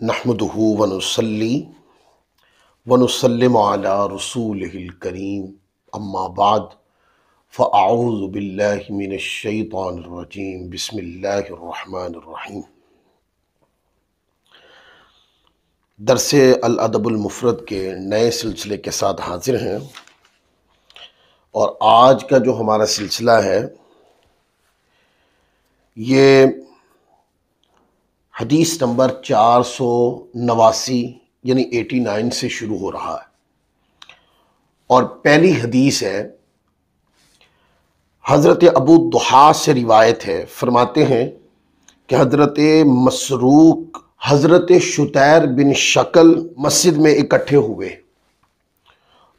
نحمدہ ونصلی ونسلم علی رسولہ الکریم اما بعد فاعوذ باللہ من الشیطان الرجیم بسم اللہ الرحمن الرحیم۔ درس الادب المفرد کے نئے سلسلے کے ساتھ حاضر ہیں، اور آج کا جو ہمارا سلسلہ ہے یہ حدیث نمبر 489 یعنی 89 سے شروع ہو رہا ہے، اور پہلی حدیث ہے حضرت ابو الضحیٰ سے روایت ہے۔ فرماتے ہیں کہ حضرت مسروق حضرت شتیر بن شکل مسجد میں اکٹھے ہوئے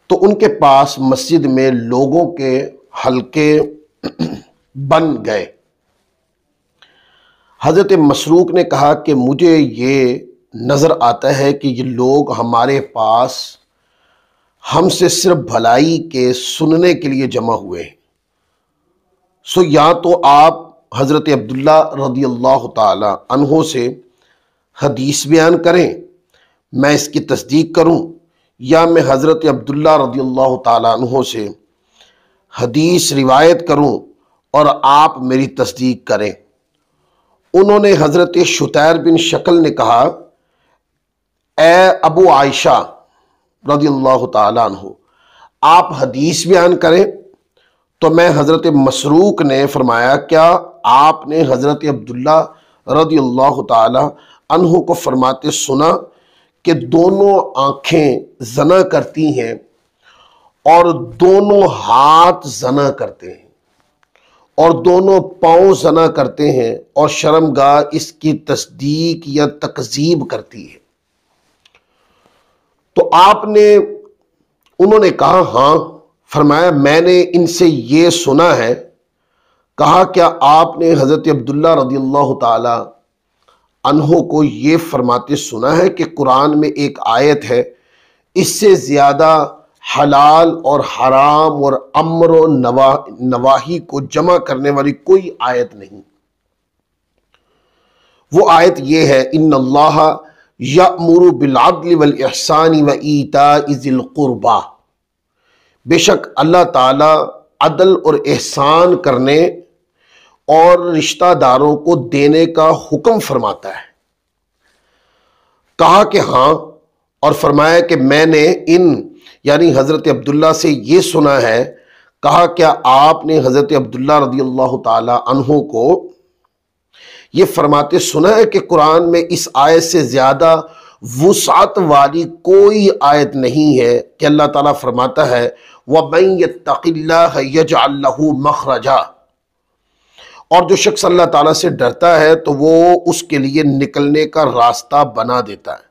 تو ان کے پاس مسجد میں لوگوں کے حلقے بن گئے۔ حضرت مسروق نے کہا کہ مجھے یہ نظر آتا ہے کہ یہ لوگ ہمارے پاس ہم سے صرف بھلائی کے سننے کے لیے جمع ہوئے ہیں، سو یا تو آپ حضرت عبداللہ رضی اللہ تعالی عنہ سے حدیث بیان کریں، میں اس کی تصدیق کروں، یا میں حضرت عبداللہ رضی اللہ تعالی عنہ سے حدیث روایت کروں اور آپ میری تصدیق کریں۔ انہوں نے حضرت شتیر بن شکل نے کہا، اے ابو عائشہ رضی اللہ تعالیٰ عنہ، آپ حدیث بیان کریں۔ تو میں حضرت مسروق نے فرمایا، کیا آپ نے حضرت عبداللہ رضی اللہ تعالیٰ عنہ کو فرماتے سنا کہ دونوں آنکھیں زنا کرتی ہیں اور دونوں ہاتھ زنا کرتے ہیں اور دونوں پاؤں زنا کرتے ہیں اور شرمگاہ اس کی تصدیق یا تکذیب کرتی ہے؟ تو انہوں نے کہا ہاں۔ فرمایا میں نے ان سے یہ سنا ہے۔ کہا کیا آپ نے حضرت عبداللہ رضی اللہ تعالی عنہ کو یہ فرماتے سنا ہے کہ قرآن میں ایک آیت ہے، اس سے زیادہ حلال اور حرام اور امر و نواہی کو جمع کرنے والی کوئی آیت نہیں؟ وہ آیت یہ ہے، ان اللہ یأمر بالعدل والاحسان وایتاء ذی القربی، بے شک اللہ تعالی عدل اور احسان کرنے اور رشتہ داروں کو دینے کا حکم فرماتا ہے۔ کہا کہ ہاں، اور فرمایا کہ میں نے یعنی حضرت عبداللہ سے یہ سنا ہے۔ کہا کیا آپ نے حضرت عبداللہ رضی اللہ تعالی عنہ کو یہ فرماتے سنا ہے کہ قرآن میں اس آیت سے زیادہ وسعت والی کوئی آیت نہیں ہے کہ اللہ تعالیٰ فرماتا ہے وَمَن يَتَّقِ اللَّهَ يَجْعَلْ لَهُ مَخْرَجًا، اور جو شخص اللہ تعالیٰ سے ڈرتا ہے تو وہ اس کے لیے نکلنے کا راستہ بنا دیتا ہے۔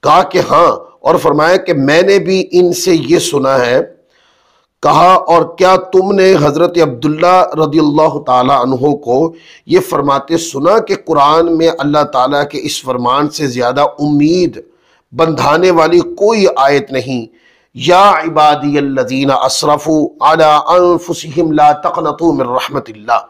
کہا کہ ہاں، اور فرمایا کہ میں نے بھی ان سے یہ سنا ہے۔ کہا اور کیا تم نے حضرت عبداللہ رضی اللہ تعالی عنہ کو یہ فرماتے سنا کہ قرآن میں اللہ تعالیٰ کے اس فرمان سے زیادہ امید بندھانے والی کوئی آیت نہیں؟ یا عبادی الذین اسرفوا علی انفسہم لا تقنطوا من رحمت اللہ،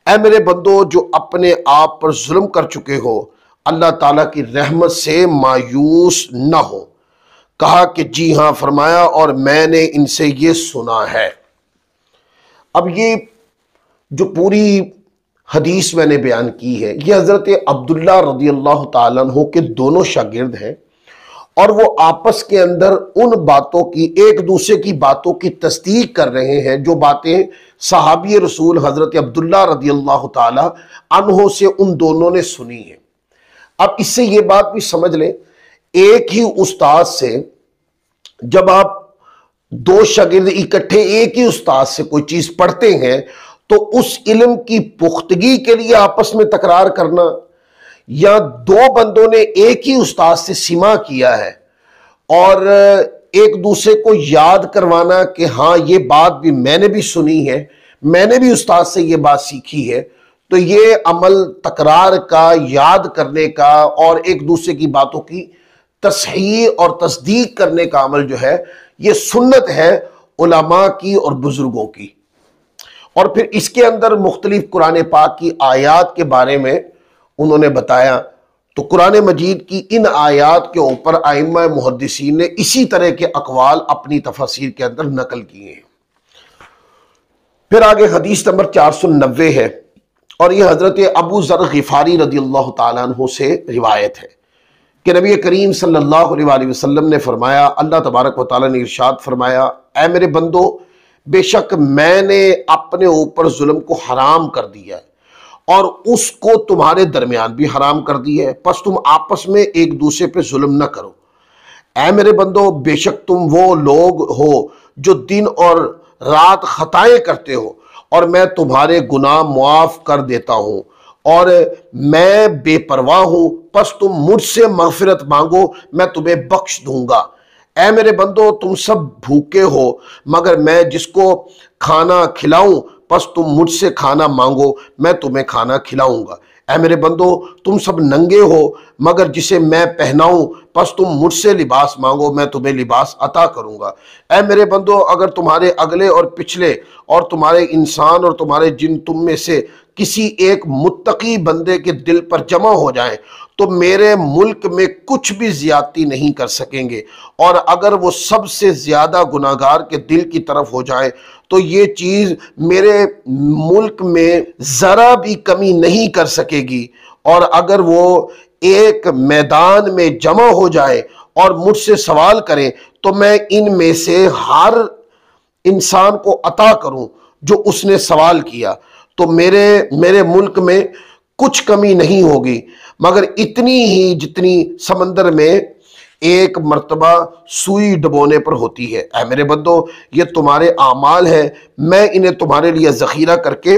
اے میرے بندو جو اپنے آپ پر ظلم کر چکے ہو، اللہ تعالیٰ کی رحمت سے مایوس نہ ہو۔ کہا کہ جی ہاں۔ فرمایا اور میں نے ان سے یہ سنا ہے۔ اب یہ جو پوری حدیث میں نے بیان کی ہے، یہ حضرت عبداللہ رضی اللہ تعالیٰ عنہ کے دونوں شاگرد ہیں، اور وہ آپس کے اندر ان باتوں کی ایک دوسرے کی باتوں کی تصدیق کر رہے ہیں جو باتیں صحابی رسول حضرت عبداللہ رضی اللہ تعالی عنہ سے ان دونوں نے سنی ہیں۔ اب اس سے یہ بات بھی سمجھ لیں، ایک ہی استاد سے جب آپ دو شاگرد اکٹھے ایک ہی استاد سے کوئی چیز پڑھتے ہیں تو اس علم کی پختگی کے لیے آپس میں تکرار کرنا، یا دو بندوں نے ایک ہی استاد سے سماع کیا ہے اور ایک دوسرے کو یاد کروانا کہ ہاں یہ بات بھی میں نے بھی سنی ہے، میں نے بھی استاد سے یہ بات سیکھی ہے، تو یہ عمل تکرار کا، یاد کرنے کا اور ایک دوسرے کی باتوں کی تصحیح اور تصدیق کرنے کا عمل جو ہے، یہ سنت ہے علماء کی اور بزرگوں کی۔ اور پھر اس کے اندر مختلف قرآن پاک کی آیات کے بارے میں انہوں نے بتایا تو قرآن مجید کی ان آیات کے اوپر ائمہ محدثین نے اسی طرح کے اقوال اپنی تفاسیر کے اندر نقل کیے ہیں۔ پھر آگے حدیث نمبر 490 ہے، اور یہ حضرت ابو ذر غفاری رضی اللہ تعالیٰ عنہ سے روایت ہے کہ نبی کریم صلی اللہ علیہ وآلہ وسلم نے فرمایا، اللہ تبارک و تعالیٰ نے ارشاد فرمایا، اے میرے بندو، بے شک میں نے اپنے اوپر ظلم کو حرام کر دیا ہے اور اس کو تمہارے درمیان بھی حرام کر دیا ہے، پس تم آپس میں ایک دوسرے پہ ظلم نہ کرو۔ اے میرے بندو، بے شک تم وہ لوگ ہو جو دن اور رات خطائیں کرتے ہو، اور میں تمہارے گناہ معاف کر دیتا ہوں، اور میں بے پرواہ ہوں، پس تم مجھ سے مغفرت مانگو، میں تمہیں بخش دوں گا۔ اے میرے بندو، تم سب بھوکے ہو مگر میں جس کو کھانا کھلاؤں، پس تم مجھ سے کھانا مانگو، میں تمہیں کھانا کھلاؤں گا۔ اے میرے بندو، تم سب ننگے ہو مگر جسے میں پہناؤں، پس تم مجھ سے لباس مانگو، میں تمہیں لباس عطا کروں گا۔ اے میرے بندو، اگر تمہارے اگلے اور پچھلے اور تمہارے انسان اور تمہارے جن تم میں سے کسی ایک متقی بندے کے دل پر جمع ہو جائیں تو میرے ملک میں کچھ بھی زیادتی نہیں کر سکیں گے، اور اگر وہ سب سے زیادہ گناہگار کے دل کی طرف ہو جائیں تو یہ چیز میرے ملک میں ذرا بھی کمی نہیں کر سکے گی، اور اگر وہ ایک میدان میں جمع ہو جائے اور مجھ سے سوال کریں تو میں ان میں سے ہر انسان کو عطا کروں جو اس نے سوال کیا، تو میرے ملک میں کچھ کمی نہیں ہوگی مگر اتنی ہی جتنی سمندر میں ایک مرتبہ سوئی ڈبونے پر ہوتی ہے۔ اے میرے بندو، یہ تمہارے اعمال ہیں، میں انہیں تمہارے لیے ذخیرہ کر کے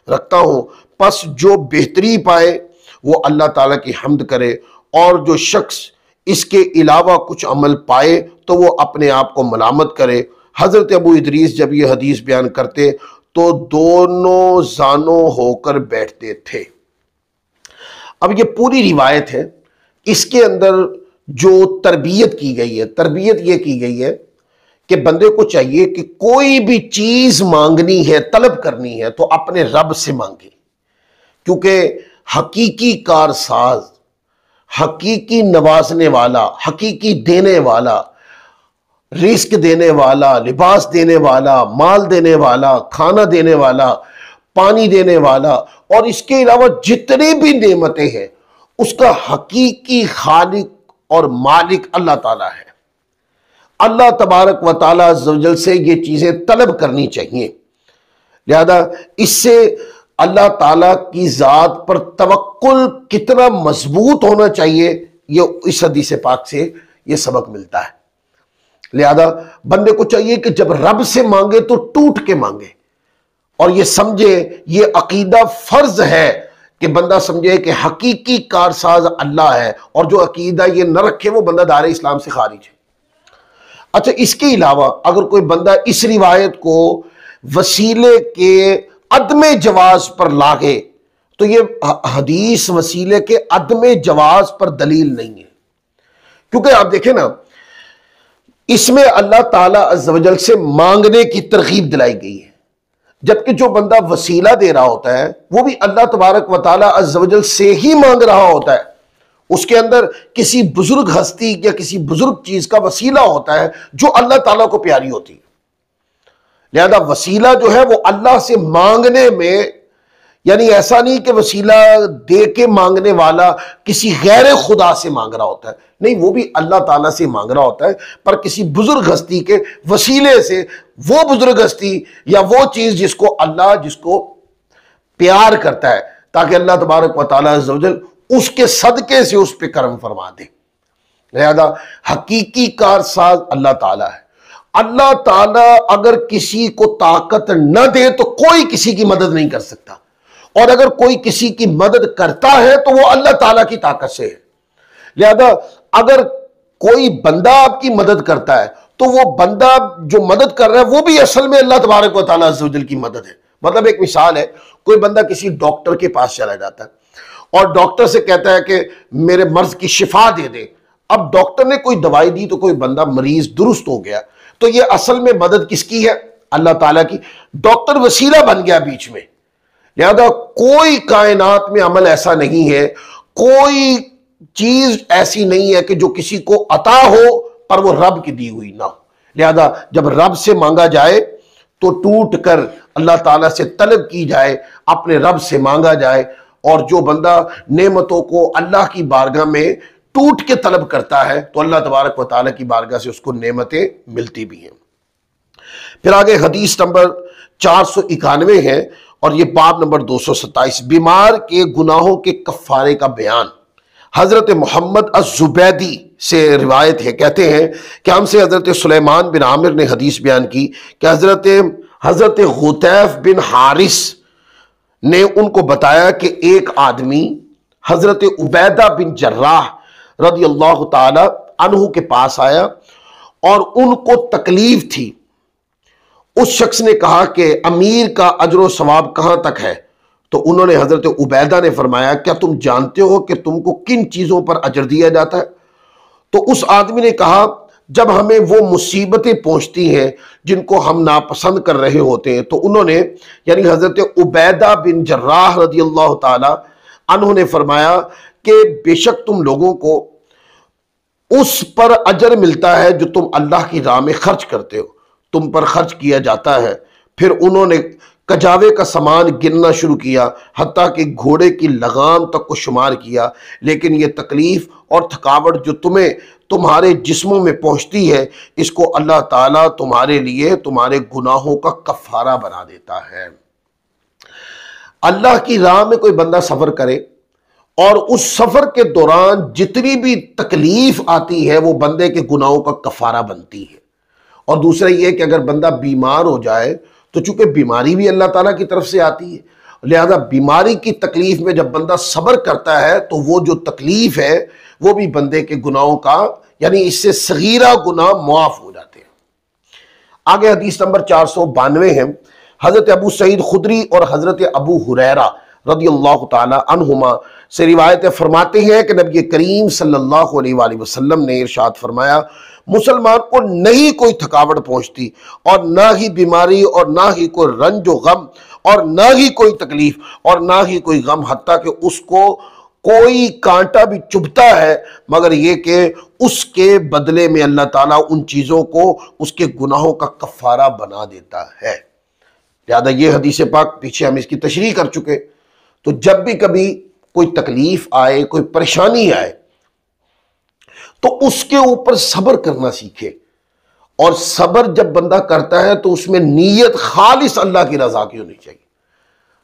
رکھتا ہوں، پس جو بہتری پائے وہ اللہ تعالیٰ کی حمد کرے، اور جو شخص اس کے علاوہ کچھ عمل پائے تو وہ اپنے آپ کو ملامت کرے۔ حضرت ابو ادریس جب یہ حدیث بیان کرتے تو دونوں زانوں ہو کر بیٹھتے تھے۔ اب یہ پوری روایت ہے، اس کے اندر جو تربیت کی گئی ہے، تربیت یہ کی گئی ہے کہ بندے کو چاہیے کہ کوئی بھی چیز مانگنی ہے، طلب کرنی ہے تو اپنے رب سے مانگے، کیونکہ حقیقی کارساز، حقیقی نوازنے والا، حقیقی دینے والا، رزق دینے والا، لباس دینے والا، مال دینے والا، کھانا دینے والا، پانی دینے والا، اور اس کے علاوہ جتنی بھی نعمتیں ہیں، اس کا حقیقی خالق اور مالک اللہ تعالیٰ ہے۔ اللہ تبارک و تعالیٰ عز و جل سے یہ چیزیں طلب کرنی چاہیے، لہذا اس سے اللہ تعالیٰ کی ذات پر توکل کتنا مضبوط ہونا چاہیے، یہ اس حدیث پاک سے یہ سبق ملتا ہے۔ لہذا بندے کو چاہیے کہ جب رب سے مانگے تو ٹوٹ کے مانگے، اور یہ سمجھے، یہ عقیدہ فرض ہے کہ بندہ سمجھے کہ حقیقی کارساز اللہ ہے، اور جو عقیدہ یہ نہ رکھے وہ بندہ دائرہ اسلام سے خارج ہے۔ اچھا، اس کے علاوہ اگر کوئی بندہ اس روایت کو وسیلے کے عدم جواز پر لاگے تو یہ حدیث وسیلے کے عدم جواز پر دلیل نہیں ہے، کیونکہ آپ دیکھیں نا، اس میں اللہ تعالیٰ عز و جل سے مانگنے کی ترغیب دلائی گئی ہے، جبکہ جو بندہ وسیلہ دے رہا ہوتا ہے وہ بھی اللہ تبارک و تعالیٰ عز و جل سے ہی مانگ رہا ہوتا ہے، اس کے اندر کسی بزرگ ہستی یا کسی بزرگ چیز کا وسیلہ ہوتا ہے جو اللہ تعالیٰ کو پیاری ہوتی ہے۔ لہذا وسیلہ جو ہے وہ اللہ سے مانگنے میں، یعنی ایسا نہیں کہ وسیلہ دے کے مانگنے والا کسی غیر خدا سے مانگ رہا ہوتا ہے، نہیں، وہ بھی اللہ تعالیٰ سے مانگ رہا ہوتا ہے، پر کسی بزرگ ہستی کے وسیلے سے، وہ بزرگ ہستی یا وہ چیز جس کو پیار کرتا ہے، تاکہ اللہ تبارک و تعالیٰ عز و جل اس کے صدقے سے اس پہ کرم فرما دے۔ لہذا حقیقی کارساز اللہ تعالیٰ ہے۔ اللہ تعالیٰ اگر کسی کو طاقت نہ دے تو کوئی کسی کی مدد نہیں کر سکتا، اور اگر کوئی کسی کی مدد کرتا ہے تو وہ اللہ تعالیٰ کی طاقت سے ہے۔ لہذا اگر کوئی بندہ آپ کی مدد کرتا ہے تو وہ بندہ جو مدد کر رہا ہے وہ بھی اصل میں اللہ تبارک و تعالیٰ عز و جل کی مدد ہے۔ مطلب ایک مثال ہے، کوئی بندہ کسی ڈاکٹر کے پاس چلا جاتا ہے اور ڈاکٹر سے کہتا ہے کہ میرے مرض کی شفا دے دے، اب ڈاکٹر نے کوئی دوائی دی تو کوئی بندہ مریض درست ہو گیا، تو یہ اصل میں مدد کس کی ہے؟ اللہ تعالیٰ کی۔ ڈاکٹر وسیلہ بن گیا بیچ میں۔ لہذا کوئی کائنات میں عمل ایسا نہیں ہے، کوئی چیز ایسی نہیں ہے کہ جو کسی کو عطا ہو پر وہ رب کی دی ہوئی نہ ہو، لہذا جب رب سے مانگا جائے تو ٹوٹ کر اللہ تعالیٰ سے طلب کی جائے، اپنے رب سے مانگا جائے، اور جو بندہ نعمتوں کو اللہ کی بارگاہ میں ٹوٹ کے طلب کرتا ہے تو اللہ تبارک و تعالیٰ کی بارگاہ سے اس کو نعمتیں ملتی بھی ہیں۔ پھر آگے حدیث نمبر 491 ہے اور یہ باب نمبر 227، بیمار کے گناہوں کے کفارے کا بیان۔ حضرت محمد الزبیدی سے روایت ہے، کہتے ہیں کہ ہم سے حضرت سلیمان بن عامر نے حدیث بیان کی کہ حضرت غطیف بن حارث نے ان کو بتایا کہ ایک آدمی حضرت عبیدہ بن جراح رضی اللہ تعالی عنہ کے پاس آیا اور ان کو تکلیف تھی۔ اس شخص نے کہا کہ امیر کا اجر و ثواب کہاں تک ہے؟ تو انہوں نے حضرت عبیدہ نے فرمایا کیا تم جانتے ہو کہ تم کو کن چیزوں پر اجر دیا جاتا ہے؟ تو اس آدمی نے کہا جب ہمیں وہ مصیبتیں پہنچتی ہیں جن کو ہم ناپسند کر رہے ہوتے ہیں۔ تو انہوں نے یعنی حضرت عبیدہ بن جراح رضی اللہ تعالی عنہ نے فرمایا کہ بے شک تم لوگوں کو اس پر اجر ملتا ہے جو تم اللہ کی راہ میں خرچ کرتے ہو، تم پر خرچ کیا جاتا ہے۔ پھر انہوں نے کجاوے کا سامان گننا شروع کیا حتیٰ کہ گھوڑے کی لگام تک کو شمار کیا، لیکن یہ تکلیف اور تھکاوٹ جو تمہارے جسموں میں پہنچتی ہے اس کو اللہ تعالیٰ تمہارے لیے تمہارے گناہوں کا کفارہ بنا دیتا ہے۔ اللہ کی راہ میں کوئی بندہ سفر کرے اور اس سفر کے دوران جتنی بھی تکلیف آتی ہے وہ بندے کے گناہوں کا کفارہ بنتی ہے۔ اور دوسرا یہ کہ اگر بندہ بیمار ہو جائے تو چونکہ بیماری بھی اللہ تعالیٰ کی طرف سے آتی ہے، لہذا بیماری کی تکلیف میں جب بندہ صبر کرتا ہے تو وہ جو تکلیف ہے وہ بھی بندے کے گناہوں کا یعنی اس سے صغیرہ گناہ معاف ہو جاتے ہیں۔ آگے حدیث نمبر 492 ہے، حضرت ابو سعید خدری اور حضرت ابو ہریرہ رضی اللہ تعالی عنہما سے روایت فرماتے ہیں کہ نبی کریم صلی اللہ علیہ وآلہ وسلم نے ارشاد فرمایا مسلمان کو نہیں کوئی تھکاوٹ پہنچتی اور نہ ہی بیماری اور نہ ہی کوئی رنج و غم اور نہ ہی کوئی تکلیف اور نہ ہی کوئی غم، حتیٰ کہ اس کو کوئی کانٹا بھی چبھتا ہے مگر یہ کہ اس کے بدلے میں اللہ تعالیٰ ان چیزوں کو اس کے گناہوں کا کفارہ بنا دیتا ہے۔ لہذا یہ حدیث پاک پیچھے ہم اس کی تشریح کر چکے، تو جب بھی کبھی کوئی تکلیف آئے کوئی پریشانی آئے تو اس کے اوپر صبر کرنا سیکھے، اور صبر جب بندہ کرتا ہے تو اس میں نیت خالص اللہ کی رضا کی ہونی چاہیے۔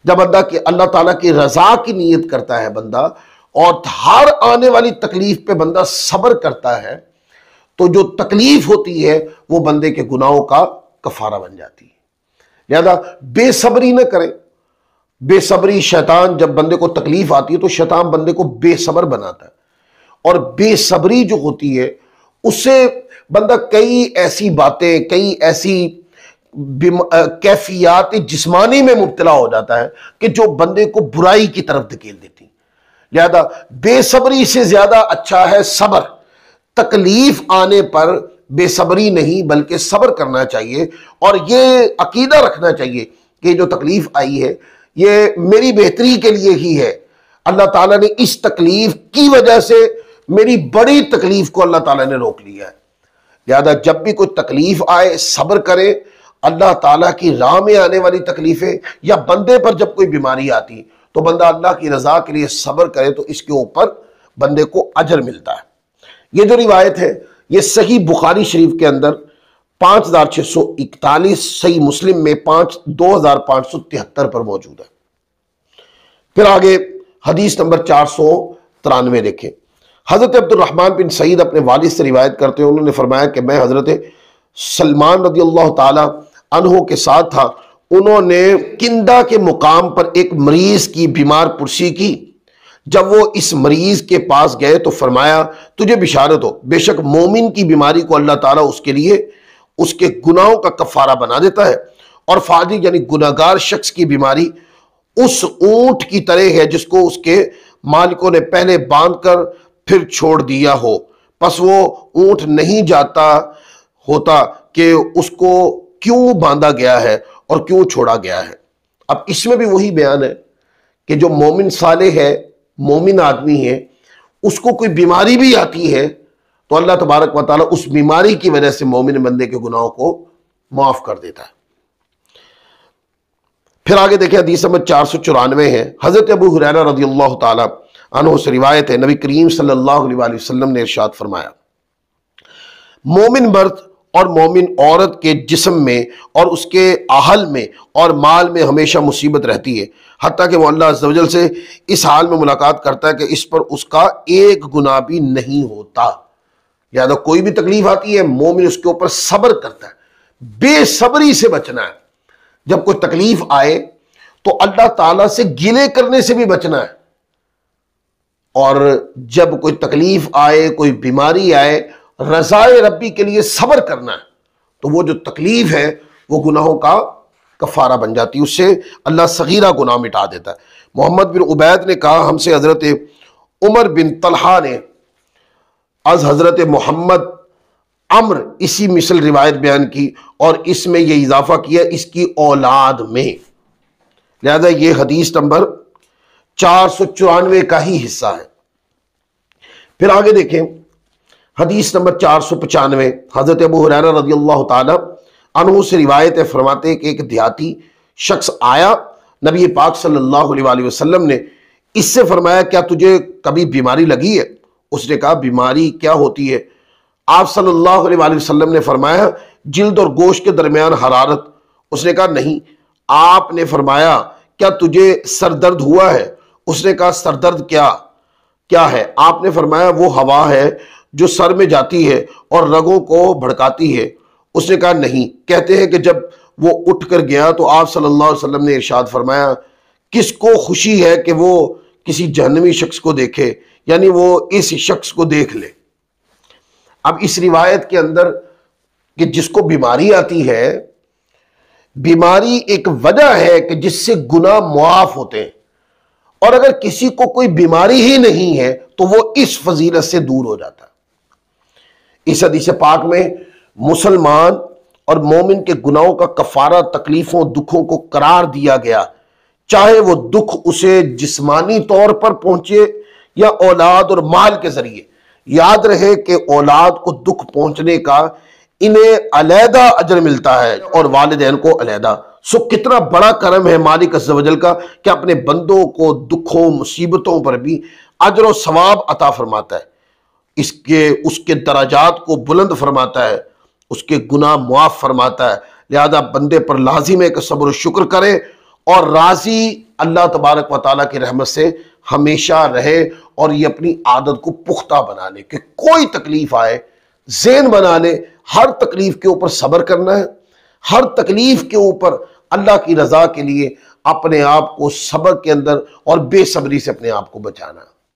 جب بندہ کہ اللہ تعالیٰ کی رضا کی نیت کرتا ہے بندہ اور ہر آنے والی تکلیف پہ بندہ صبر کرتا ہے تو جو تکلیف ہوتی ہے وہ بندے کے گناہوں کا کفارہ بن جاتی ہے۔ لہذا بے صبری نہ کریں۔ بے صبری، شیطان جب بندے کو تکلیف آتی ہے تو شیطان بندے کو بے صبر بناتا ہے، اور بے صبری جو ہوتی ہے اس سے بندہ کئی ایسی باتیں، کئی ایسی کیفیات جسمانی میں مبتلا ہو جاتا ہے کہ جو بندے کو برائی کی طرف دھکیل دیتی۔ لہذا بے صبری سے زیادہ اچھا ہے صبر۔ تکلیف آنے پر بے صبری نہیں بلکہ صبر کرنا چاہیے، اور یہ عقیدہ رکھنا چاہیے کہ جو تکلیف آئی ہے یہ میری بہتری کے لیے ہی ہے۔ اللہ تعالیٰ نے اس تکلیف کی وجہ سے میری بڑی تکلیف کو اللہ تعالیٰ نے روک لیا ہے۔ لہذا جب بھی کوئی تکلیف آئے صبر کرے۔ اللہ تعالیٰ کی راہ میں آنے والی تکلیفیں یا بندے پر جب کوئی بیماری آتی تو بندہ اللہ کی رضا کے لیے صبر کرے تو اس کے اوپر بندے کو اجر ملتا ہے۔ یہ جو روایت ہے یہ صحیح بخاری شریف کے اندر 5641، صحیح مسلم میں 2573 پر موجود ہے۔ پھر آگے حدیث نمبر 493 دیکھیں۔ حضرت عبد الرحمن بن سعید اپنے والد سے روایت کرتے ہیں، انہوں نے فرمایا کہ میں حضرت سلمان رضی اللہ تعالی عنہ کے ساتھ تھا، انہوں نے کندہ کے مقام پر ایک مریض کی بیمار پرسی کی۔ جب وہ اس مریض کے پاس گئے تو فرمایا تجھے بشارت ہو، بے شک مومن کی بیماری کو اللہ تعالیٰ اس کے لیے اس کے گناہوں کا کفارہ بنا دیتا ہے، اور فاجر یعنی گناہگار شخص کی بیماری اس اونٹ کی طرح ہے جس کو اس کے مالکوں نے پہلے باندھ کر پھر چھوڑ دیا ہو، پس وہ اونٹ نہیں جاتا ہوتا کہ اس کو کیوں باندھا گیا ہے اور کیوں چھوڑا گیا ہے۔ اب اس میں بھی وہی بیان ہے کہ جو مومن صالح ہے، مومن آدمی ہے، اس کو کوئی بیماری بھی آتی ہے تو اللہ تبارک و تعالیٰ اس بیماری کی وجہ سے مومن بندے کے گناہوں کو معاف کر دیتا ہے۔ پھر آگے دیکھیں حدیث نمبر 494 ہے، حضرت ابو ہریرہ رضی اللہ تعالیٰ عنہ سے روایت ہے، نبی کریم صلی اللہ علیہ وآلہ وسلم نے ارشاد فرمایا، مومن مرد اور مومن عورت کے جسم میں اور اس کے اہل میں اور مال میں ہمیشہ مصیبت رہتی ہے، حتیٰ کہ وہ اللہ عز و جل سے اس حال میں ملاقات کرتا ہے کہ اس پر اس کا ایک گناہ بھی نہیں ہوتا۔ لہذا کوئی بھی تکلیف آتی ہے مومن اس کے اوپر صبر کرتا ہے، بے صبری سے بچنا ہے۔ جب کوئی تکلیف آئے تو اللہ تعالیٰ سے گلے کرنے سے بھی بچنا ہے، اور جب کوئی تکلیف آئے، کوئی بیماری آئے، رضائے ربی کے لیے صبر کرنا ہے، تو وہ جو تکلیف ہے وہ گناہوں کا کفارہ بن جاتی ہے، اس سے اللہ صغیرہ گناہ مٹا دیتا ہے۔ محمد بن عبید نے کہا، ہم سے حضرت عمر بن طلحہ نے از حضرت محمد عمر اسی مثل روایت بیان کی اور اس میں یہ اضافہ کیا اس کی اولاد میں، لہذا یہ حدیث نمبر 494 کا ہی حصہ ہے۔ پھر آگے دیکھیں حدیث نمبر 495، حضرت ابو ہریرہ رضی اللہ تعالی عنہ سے روایت ہے، فرماتے ہیں کہ ایک دیہاتی شخص آیا، نبی پاک صلی اللہ علیہ وآلہ وسلم نے اس سے فرمایا، کیا تجھے کبھی بیماری لگی ہے؟ اس نے کہا، بیماری کیا ہوتی ہے؟ آپ صلی اللہ علیہ وآلہ وسلم نے فرمایا، جلد اور گوشت کے درمیان حرارت۔ اس نے کہا نہیں۔ آپ نے فرمایا، کیا تجھے سر درد ہوا ہے؟ اس نے کہا، سر درد کیا ہے؟ آپ نے فرمایا، وہ ہوا ہے جو سر میں جاتی ہے اور رگوں کو بھڑکاتی ہے۔ اس نے کہا نہیں۔ کہتے ہیں کہ جب وہ اٹھ کر گیا تو آپ صلی اللہ علیہ وسلم نے ارشاد فرمایا، کس کو خوشی ہے کہ وہ کسی جہنمی شخص کو دیکھے، یعنی وہ اس شخص کو دیکھ لے۔ اب اس روایت کے اندر کہ جس کو بیماری آتی ہے، بیماری ایک وجہ ہے کہ جس سے گناہ معاف ہوتے ہیں، اور اگر کسی کو کوئی بیماری ہی نہیں ہے تو وہ اس فضیلت سے دور ہو جاتا ہے۔ اس حدیث پاک میں مسلمان اور مومن کے گناہوں کا کفارہ تکلیفوں دکھوں کو قرار دیا گیا، چاہے وہ دکھ اسے جسمانی طور پر پہنچے یا اولاد اور مال کے ذریعے۔ یاد رہے کہ اولاد کو دکھ پہنچنے کا انہیں علیحدہ اجر ملتا ہے اور والدین کو علیحدہ۔ سو کتنا بڑا کرم ہے مالک عز و جل کا کہ اپنے بندوں کو دکھوں مصیبتوں پر بھی اجر و ثواب عطا فرماتا ہے، اس کے درجات کو بلند فرماتا ہے، اس کے گناہ معاف فرماتا ہے۔ لہذا بندے پر لازم ہے کہ صبر و شکر کرے اور راضی اللہ تبارک و تعالیٰ کی رحمت سے ہمیشہ رہے، اور یہ اپنی عادت کو پختہ بنا لے کہ کوئی تکلیف آئے ذہن بنا لے ہر تکلیف کے اوپر صبر کرنا ہے، ہر تکلیف کے اوپر اللہ کی رضا کے لیے اپنے آپ کو صبر کے اندر اور بے صبری سے اپنے آپ کو بچانا ہے۔